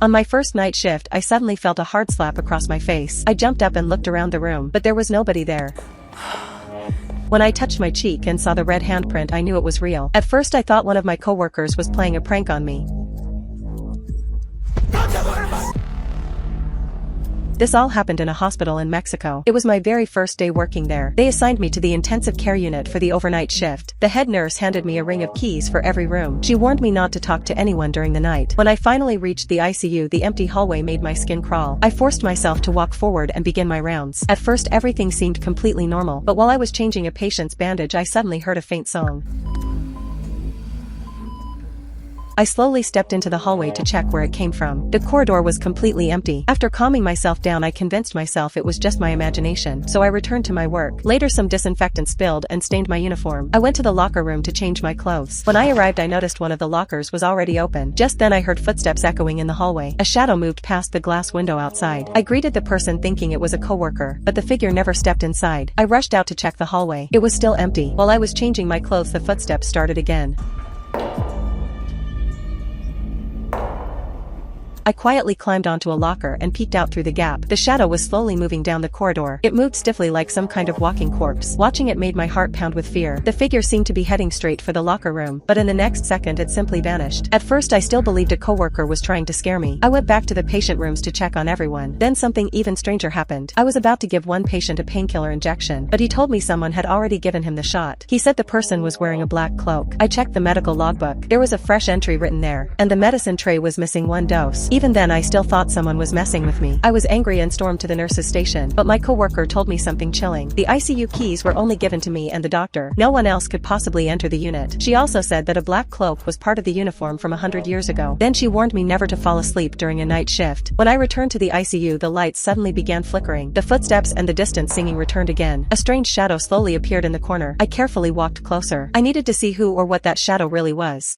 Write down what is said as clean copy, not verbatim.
On my first night shift, I suddenly felt a hard slap across my face. I jumped up and looked around the room, but there was nobody there. When I touched my cheek and saw the red handprint, I knew it was real. At first I thought one of my coworkers was playing a prank on me. This all happened in a hospital in Mexico. It was my very first day working there. They assigned me to the intensive care unit for the overnight shift. The head nurse handed me a ring of keys for every room. She warned me not to talk to anyone during the night. When I finally reached the ICU, the empty hallway made my skin crawl. I forced myself to walk forward and begin my rounds. At first everything seemed completely normal, but while I was changing a patient's bandage, I suddenly heard a faint song. I slowly stepped into the hallway to check where it came from. The corridor was completely empty. After calming myself down, I convinced myself it was just my imagination, so I returned to my work. Later some disinfectant spilled and stained my uniform. I went to the locker room to change my clothes. When I arrived, I noticed one of the lockers was already open. Just then I heard footsteps echoing in the hallway. A shadow moved past the glass window outside. I greeted the person thinking it was a coworker, but the figure never stepped inside. I rushed out to check the hallway. It was still empty. While I was changing my clothes, the footsteps started again. I quietly climbed onto a locker and peeked out through the gap. The shadow was slowly moving down the corridor. It moved stiffly like some kind of walking corpse. Watching it made my heart pound with fear. The figure seemed to be heading straight for the locker room, but in the next second it simply vanished. At first I still believed a coworker was trying to scare me. I went back to the patient rooms to check on everyone. Then something even stranger happened. I was about to give one patient a painkiller injection, but he told me someone had already given him the shot. He said the person was wearing a black cloak. I checked the medical logbook. There was a fresh entry written there, and the medicine tray was missing one dose. Even then I still thought someone was messing with me. I was angry and stormed to the nurse's station, but my coworker told me something chilling. The ICU keys were only given to me and the doctor. No one else could possibly enter the unit. She also said that a black cloak was part of the uniform from 100 years ago. Then she warned me never to fall asleep during a night shift. When I returned to the ICU, the lights suddenly began flickering. The footsteps and the distant singing returned again. A strange shadow slowly appeared in the corner. I carefully walked closer. I needed to see who or what that shadow really was.